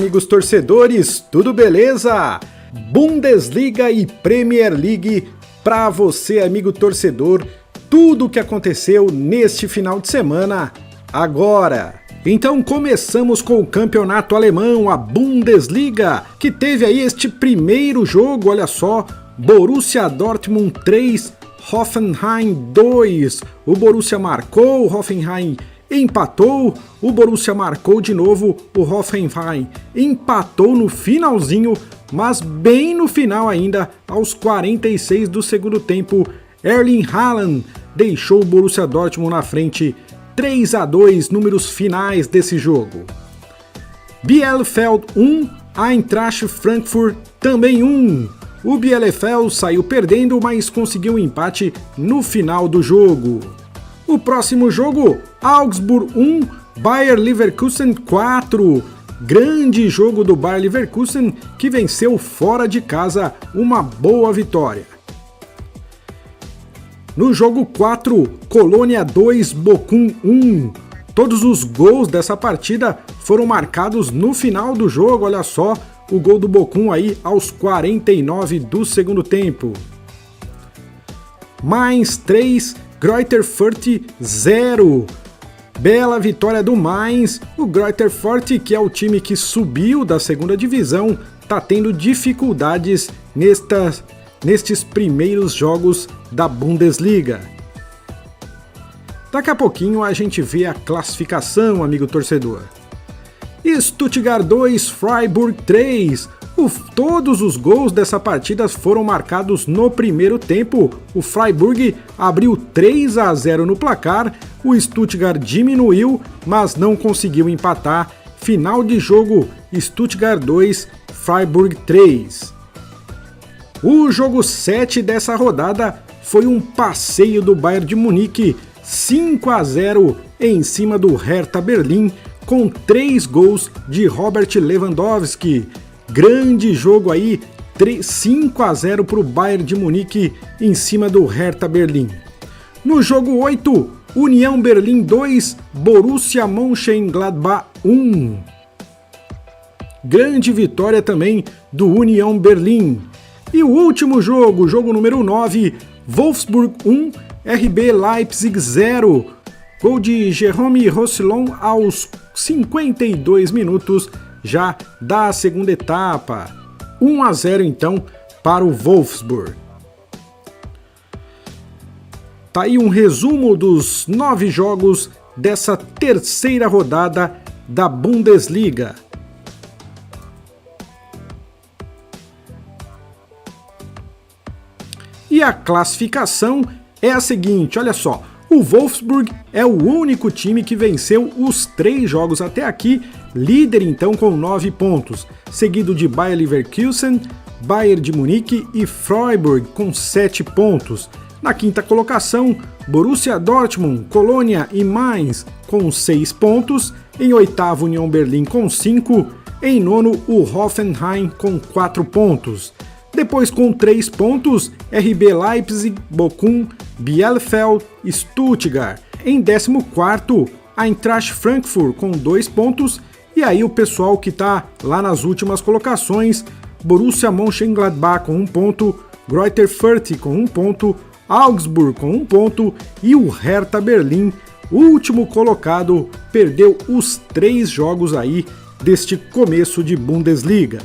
amigos torcedores, tudo beleza? Bundesliga e Premier League para você, amigo torcedor, tudo o que aconteceu neste final de semana agora. Então começamos com o campeonato alemão, a Bundesliga, que teve aí este primeiro jogo, olha só, Borussia Dortmund 3, Hoffenheim 2. O Borussia marcou, o Hoffenheim empatou, o Borussia marcou de novo, o Hoffenheim empatou no finalzinho, mas bem no final ainda, aos 46 do segundo tempo, Erling Haaland deixou o Borussia Dortmund na frente 3-2, números finais desse jogo. Bielefeld 1, Eintracht Frankfurt também 1. O Bielefeld saiu perdendo, mas conseguiu um empate no final do jogo. O próximo jogo, Augsburg 1, Bayer Leverkusen 4. Grande jogo do Bayer Leverkusen, que venceu fora de casa, uma boa vitória. No jogo 4, Colônia 2, Bochum 1. Todos os gols dessa partida foram marcados no final do jogo, olha só, o gol do Bochum aí aos 49 do segundo tempo. Mainz 3, Greuther Fürth 0. Bela vitória do Mainz, o Greuther Fürth, que é o time que subiu da segunda divisão, está tendo dificuldades nestes primeiros jogos da Bundesliga. Daqui a pouquinho a gente vê a classificação, amigo torcedor. Stuttgart 2, Freiburg 3. Todos os gols dessa partida foram marcados no primeiro tempo. O Freiburg abriu 3-0 no placar, o Stuttgart diminuiu, mas não conseguiu empatar. Final de jogo, Stuttgart 2, Freiburg 3. O jogo 7 dessa rodada foi um passeio do Bayern de Munique, 5-0 em cima do Hertha Berlim, com 3 gols de Robert Lewandowski. Grande jogo aí, 5-0 para o Bayern de Munique em cima do Hertha Berlim. No jogo 8, União Berlim 2, Borussia Mönchengladbach 1. Grande vitória também do União Berlim. E o último jogo, jogo número 9, Wolfsburg 1, RB Leipzig 0. Gol de Jerome Roussillon aos 52 minutos já da segunda etapa. 1-0 então para o Wolfsburg. Tá aí um resumo dos 9 jogos dessa terceira rodada da Bundesliga. E a classificação é a seguinte, olha só. O Wolfsburg é o único time que venceu os 3 jogos até aqui, líder então com 9 pontos, seguido de Bayer Leverkusen, Bayern de Munique e Freiburg com 7 pontos. Na quinta colocação, Borussia Dortmund, Colônia e Mainz com 6 pontos, em oitavo União Berlim com 5, em nono o Hoffenheim com 4 pontos. Depois com 3 pontos, RB Leipzig, Bochum, Bielefeld, Stuttgart. Em 14º, Eintracht Frankfurt com 2 pontos. E aí o pessoal que está lá nas últimas colocações, Borussia Mönchengladbach com 1 ponto, Greuther Fürth com 1 ponto, Augsburg com 1 ponto e o Hertha Berlim, último colocado, perdeu os 3 jogos aí deste começo de Bundesliga.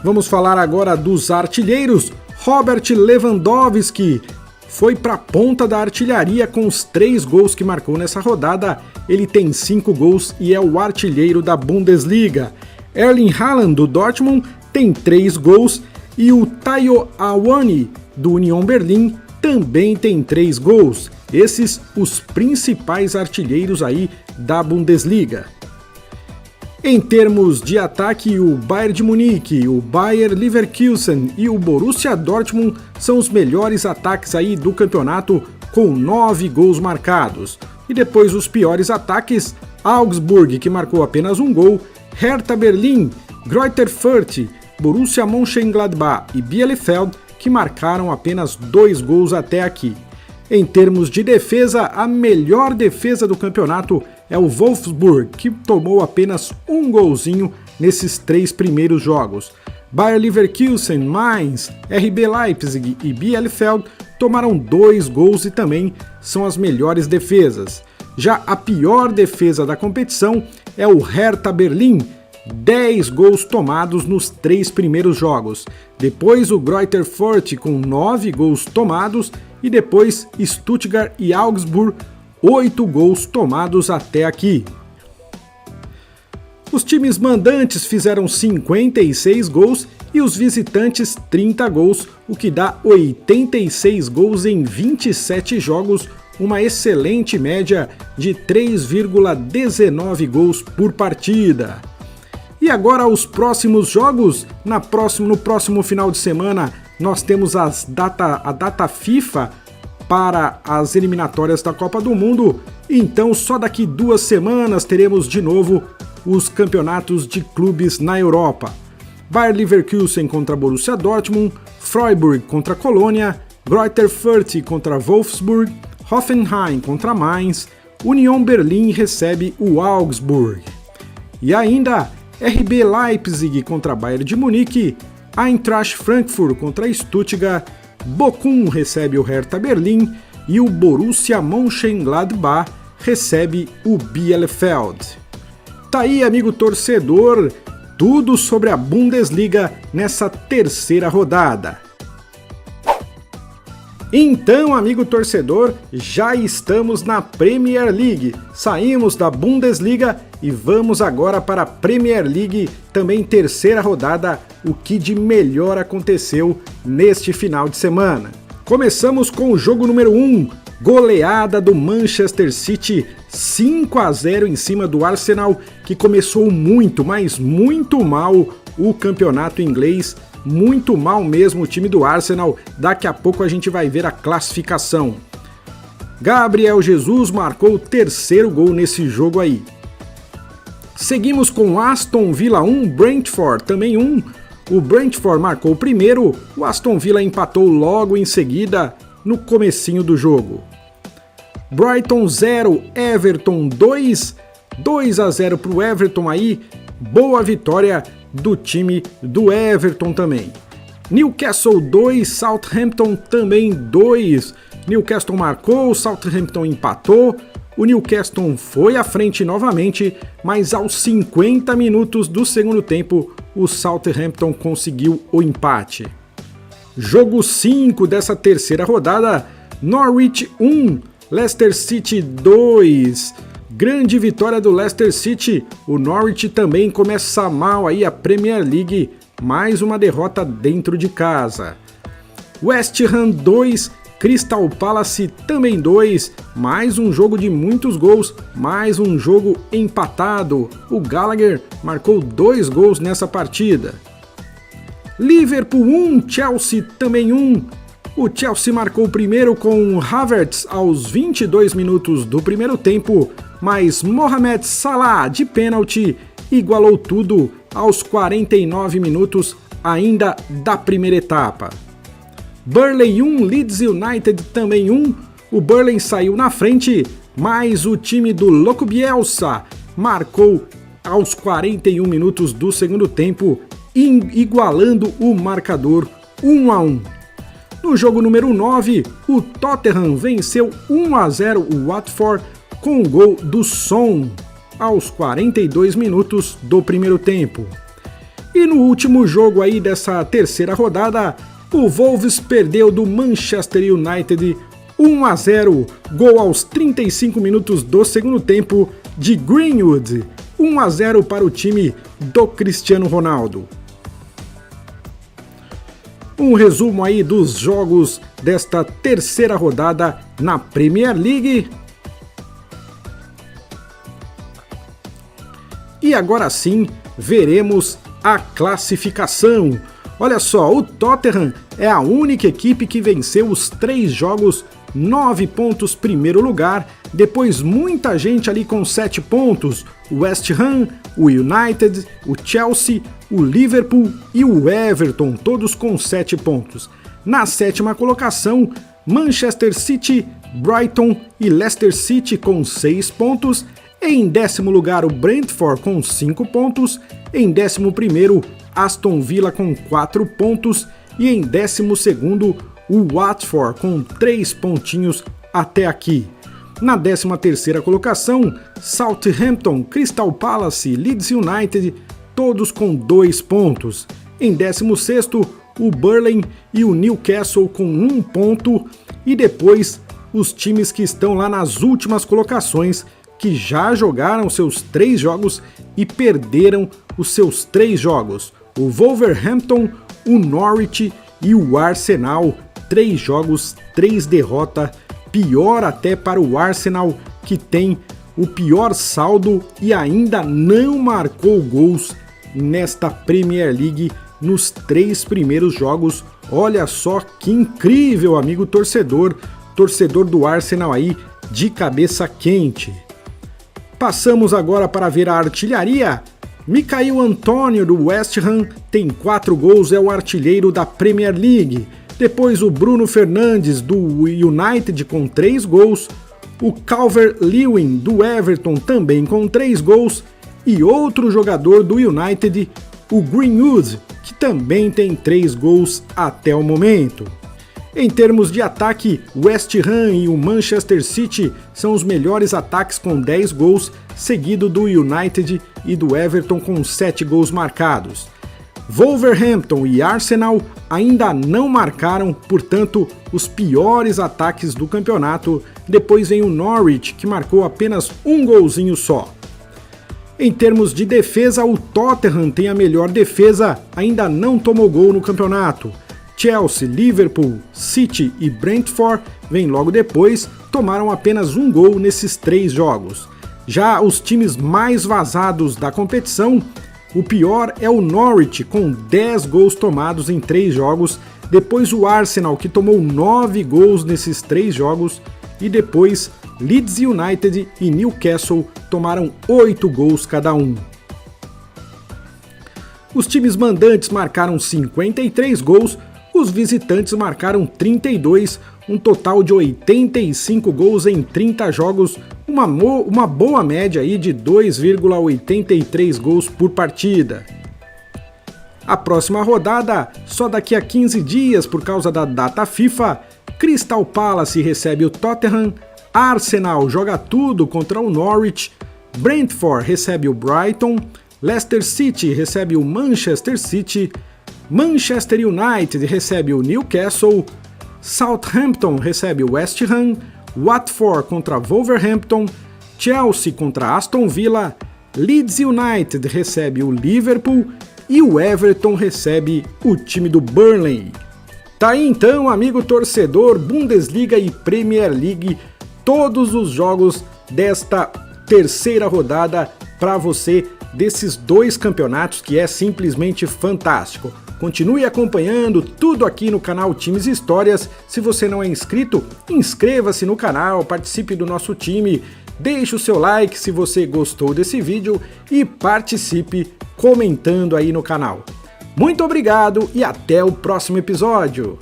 Vamos falar agora dos artilheiros. Robert Lewandowski foi para a ponta da artilharia com os 3 gols que marcou nessa rodada. Ele tem 5 gols e é o artilheiro da Bundesliga. Erling Haaland, do Dortmund, tem 3 gols e o Taiwo Awoniyi, do União Berlim, também tem 3 gols. Esses os principais artilheiros aí da Bundesliga. Em termos de ataque, o Bayern de Munique, o Bayer Leverkusen e o Borussia Dortmund são os melhores ataques aí do campeonato, com 9 gols marcados. E depois os piores ataques, Augsburg, que marcou apenas 1 gol, Hertha Berlim, Greuther Fürth, Borussia Mönchengladbach e Bielefeld, que marcaram apenas 2 gols até aqui. Em termos de defesa, a melhor defesa do campeonato é o Wolfsburg, que tomou apenas um golzinho nesses 3 primeiros jogos. Bayer Leverkusen, Mainz, RB Leipzig e Bielefeld tomaram 2 gols e também são as melhores defesas. Já a pior defesa da competição é o Hertha Berlim, 10 gols tomados nos 3 primeiros jogos. Depois o Greuther Fürth com 9 gols tomados e depois Stuttgart e Augsburg, 8 gols tomados até aqui. Os times mandantes fizeram 56 gols e os visitantes 30 gols, o que dá 86 gols em 27 jogos, uma excelente média de 3,19 gols por partida. E agora os próximos jogos, no próximo final de semana nós temos a data FIFA para as eliminatórias da Copa do Mundo, então só daqui 2 semanas teremos de novo os campeonatos de clubes na Europa. Bayer Leverkusen contra Borussia Dortmund, Freiburg contra Colônia, Greuther Fürth contra Wolfsburg, Hoffenheim contra Mainz, Union Berlin recebe o Augsburg. E ainda RB Leipzig contra Bayern de Munique, Eintracht Frankfurt contra Stuttgart, Bochum recebe o Hertha Berlim e o Borussia Mönchengladbach recebe o Bielefeld. Tá aí, amigo torcedor, tudo sobre a Bundesliga nessa terceira rodada. Então, amigo torcedor, já estamos na Premier League. Saímos da Bundesliga e vamos agora para a Premier League, também terceira rodada, o que de melhor aconteceu neste final de semana. Começamos com o jogo número 1, goleada do Manchester City, 5-0 em cima do Arsenal, que começou muito, mas muito mal o campeonato inglês. Muito mal mesmo o time do Arsenal, daqui a pouco a gente vai ver a classificação. Gabriel Jesus marcou o 3º gol nesse jogo aí. Seguimos com Aston Villa 1, Brentford também 1. O Brentford marcou o primeiro, o Aston Villa empatou logo em seguida no comecinho do jogo. Brighton 0, Everton 2, 2-0 para o Everton aí, boa vitória do time do Everton também. Newcastle 2, Southampton também 2. Newcastle marcou, Southampton empatou. O Newcastle foi à frente novamente, mas aos 50 minutos do segundo tempo, o Southampton conseguiu o empate. Jogo 5 dessa terceira rodada, Norwich 1, Leicester City 2. Grande vitória do Leicester City, o Norwich também começa mal aí a Premier League, mais uma derrota dentro de casa. West Ham 2, Crystal Palace também 2, mais um jogo de muitos gols, mais um jogo empatado, o Gallagher marcou 2 gols nessa partida. Liverpool 1, Chelsea também 1, o Chelsea marcou o primeiro com Havertz aos 22 minutos do primeiro tempo, mas Mohamed Salah de pênalti igualou tudo aos 49 minutos ainda da primeira etapa. Burnley 1, Leeds United também 1, o Burnley saiu na frente, mas o time do Louco Bielsa marcou aos 41 minutos do segundo tempo, igualando o marcador 1-1. No jogo número 9, o Tottenham venceu 1-0 o Watford com o gol do Son aos 42 minutos do primeiro tempo. E no último jogo aí dessa terceira rodada, o Wolves perdeu do Manchester United 1-0, gol aos 35 minutos do segundo tempo de Greenwood, 1-0 para o time do Cristiano Ronaldo. Um resumo aí dos jogos desta terceira rodada na Premier League. E agora sim, veremos a classificação. Olha só, o Tottenham é a única equipe que venceu os 3 jogos, 9 pontos, primeiro lugar. Depois muita gente ali com 7 pontos, o West Ham, o United, o Chelsea, o Liverpool e o Everton, todos com 7 pontos. Na 7ª colocação, Manchester City, Brighton e Leicester City com 6 pontos, em 10º lugar o Brentford com 5 pontos, em 11º Aston Villa com 4 pontos e em 12º o Watford com 3 pontinhos até aqui. Na 13ª colocação, Southampton, Crystal Palace, Leeds United, todos com 2 pontos. Em 16º, o Burnley e o Newcastle com 1 ponto. E depois, os times que estão lá nas últimas colocações, que já jogaram seus 3 jogos e perderam os seus 3 jogos. O Wolverhampton, o Norwich e o Arsenal, 3 jogos, 3 derrotas. Pior até para o Arsenal, que tem o pior saldo e ainda não marcou gols nesta Premier League nos 3 primeiros jogos. Olha só que incrível, amigo torcedor do Arsenal aí de cabeça quente. Passamos agora para ver a artilharia. Michail Antonio do West Ham tem 4 gols, é o artilheiro da Premier League. Depois o Bruno Fernandes do United com 3 gols, o Calvert-Lewin do Everton também com 3 gols e outro jogador do United, o Greenwood, que também tem 3 gols até o momento. Em termos de ataque, o West Ham e o Manchester City são os melhores ataques com 10 gols, seguido do United e do Everton com 7 gols marcados. Wolverhampton e Arsenal ainda não marcaram, portanto, os piores ataques do campeonato. Depois vem o Norwich, que marcou apenas um golzinho só. Em termos de defesa, o Tottenham tem a melhor defesa, ainda não tomou gol no campeonato. Chelsea, Liverpool, City e Brentford vêm logo depois, tomaram apenas um gol nesses 3 jogos. Já os times mais vazados da competição, o pior é o Norwich, com 10 gols tomados em 3 jogos, depois o Arsenal, que tomou 9 gols nesses 3 jogos, e depois Leeds United e Newcastle tomaram 8 gols cada um. Os times mandantes marcaram 53 gols, os visitantes marcaram 32, um total de 85 gols em 30 jogos, uma boa média aí de 2,83 gols por partida. A próxima rodada, só daqui a 15 dias por causa da data FIFA, Crystal Palace recebe o Tottenham, Arsenal joga tudo contra o Norwich, Brentford recebe o Brighton, Leicester City recebe o Manchester City, Manchester United recebe o Newcastle, Southampton recebe o West Ham, Watford contra Wolverhampton, Chelsea contra Aston Villa, Leeds United recebe o Liverpool e o Everton recebe o time do Burnley. Tá aí então, amigo torcedor, Bundesliga e Premier League, todos os jogos desta terceira rodada para você desses 2 campeonatos que é simplesmente fantástico. Continue acompanhando tudo aqui no canal Times e Histórias. Se você não é inscrito, inscreva-se no canal, participe do nosso time, deixe o seu like se você gostou desse vídeo e participe comentando aí no canal. Muito obrigado e até o próximo episódio!